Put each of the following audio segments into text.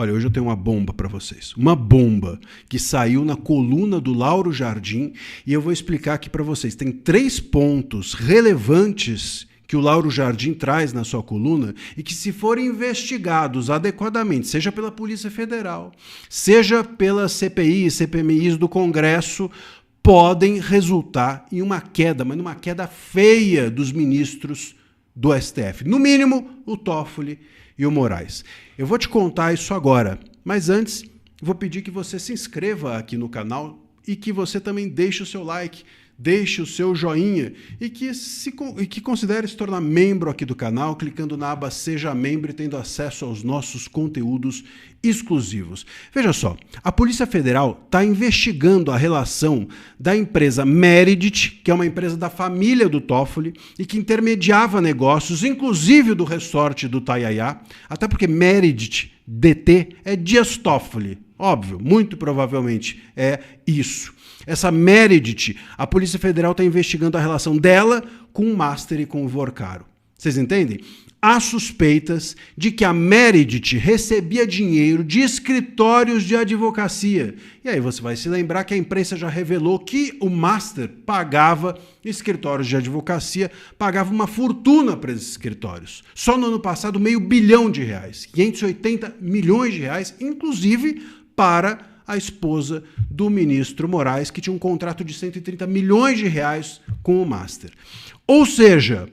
Olha, hoje eu tenho uma bomba para vocês. Uma bomba que saiu na coluna do Lauro Jardim e eu vou explicar aqui para vocês. Tem 3 pontos relevantes que o Lauro Jardim traz na sua coluna e que, se forem investigados adequadamente, seja pela Polícia Federal, seja pelas CPIs, CPMIs do Congresso, podem resultar em uma queda, mas numa queda feia dos ministros do STF. No mínimo, o Toffoli e o Moraes. Eu vou te contar isso agora, mas antes vou pedir que você se inscreva aqui no canal e que você também deixe o seu like, deixe o seu joinha e que considere se tornar membro aqui do canal, clicando na aba Seja Membro e tendo acesso aos nossos conteúdos exclusivos. Veja só, a Polícia Federal está investigando a relação da empresa Meredith, que é uma empresa da família do Toffoli e que intermediava negócios, inclusive do resort do Tayaya, até porque Meredith DT é Dias Toffoli. Óbvio, muito provavelmente é isso. Essa Meredith, a Polícia Federal está investigando a relação dela com o Master e com o Vorcaro. Vocês entendem? Há suspeitas de que a Meredith recebia dinheiro de escritórios de advocacia. E aí você vai se lembrar que a imprensa já revelou que o Master pagava escritórios de advocacia, pagava uma fortuna para esses escritórios. Só no ano passado, R$500 milhão, 580 milhões de reais, inclusive para a esposa do ministro Moraes, que tinha um contrato de 130 milhões de reais com o Master. Ou seja,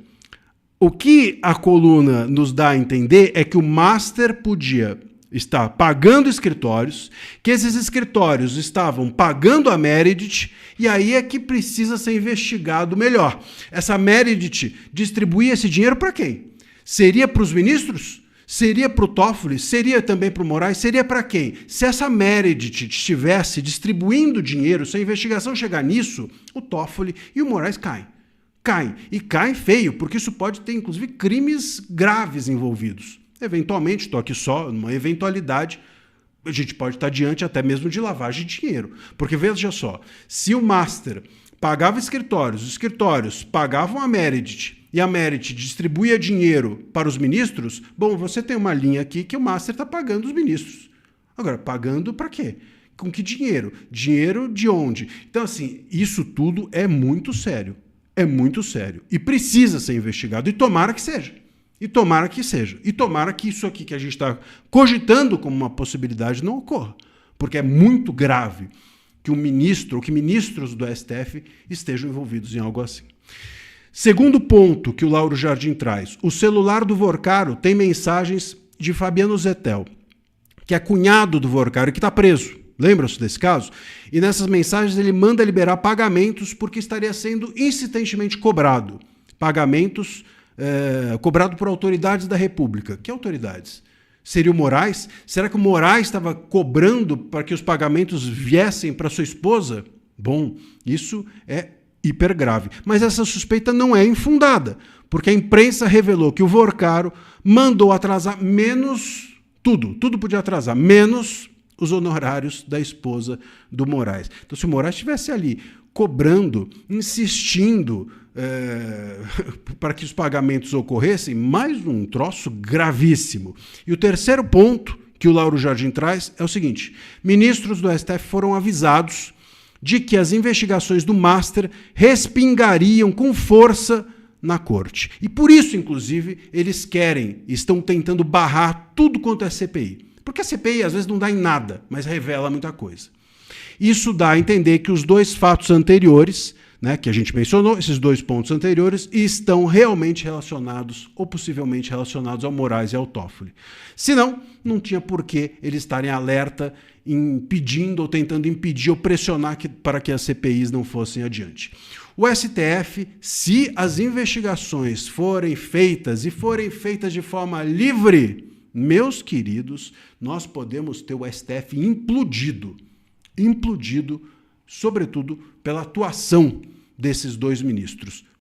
o que a coluna nos dá a entender é que o Master podia estar pagando escritórios, que esses escritórios estavam pagando a Meredith, e aí é que precisa ser investigado melhor. Essa Meredith distribuía esse dinheiro para quem? Seria para os ministros? Seria para o Toffoli? Seria também para o Moraes? Seria para quem? Se essa Meredith estivesse distribuindo dinheiro, se a investigação chegar nisso, o Toffoli e o Moraes caem. Caem. E caem feio, porque isso pode ter, inclusive, crimes graves envolvidos. Eventualmente, estou aqui só numa eventualidade, a gente pode estar diante até mesmo de lavagem de dinheiro. Porque, veja só, se o Master pagava escritórios, os escritórios pagavam a Meredith, e a Meredith distribuía dinheiro para os ministros, bom, você tem uma linha aqui que o Master está pagando os ministros. Agora, pagando para quê? Com que dinheiro? Dinheiro de onde? Então, assim, isso tudo é muito sério. É muito sério. E precisa ser investigado. E tomara que seja. E tomara que seja. E tomara que isso aqui que a gente está cogitando como uma possibilidade não ocorra. Porque é muito grave que um ministro ou que ministros do STF estejam envolvidos em algo assim. Segundo ponto que o Lauro Jardim traz, o celular do Vorcaro tem mensagens de Fabiano Zettel, que é cunhado do Vorcaro e que está preso. Lembram-se desse caso? E nessas mensagens ele manda liberar pagamentos porque estaria sendo insistentemente cobrado. Pagamentos cobrado por autoridades da República. Que autoridades? Seria o Moraes? Será que o Moraes estava cobrando para que os pagamentos viessem para sua esposa? Bom, isso é hiper grave. Mas essa suspeita não é infundada, porque a imprensa revelou que o Vorcaro mandou atrasar menos tudo podia atrasar, menos os honorários da esposa do Moraes. Então, se o Moraes estivesse ali cobrando, insistindo para que os pagamentos ocorressem, mais um troço gravíssimo. E o terceiro ponto que o Lauro Jardim traz é o seguinte: ministros do STF foram avisados de que as investigações do Master respingariam com força na corte. E por isso, inclusive, eles estão tentando barrar tudo quanto é CPI. Porque a CPI às vezes não dá em nada, mas revela muita coisa. Isso dá a entender que os 2 fatos anteriores, né, que a gente mencionou, esses 2 pontos anteriores, estão realmente relacionados, ou possivelmente relacionados ao Moraes e ao Toffoli. Senão, não tinha por que eles estarem alerta, impedindo ou tentando impedir ou pressionar para que as CPIs não fossem adiante. O STF, se as investigações forem feitas e forem feitas de forma livre, meus queridos, nós podemos ter o STF implodido, sobretudo pela atuação desses 2 ministros.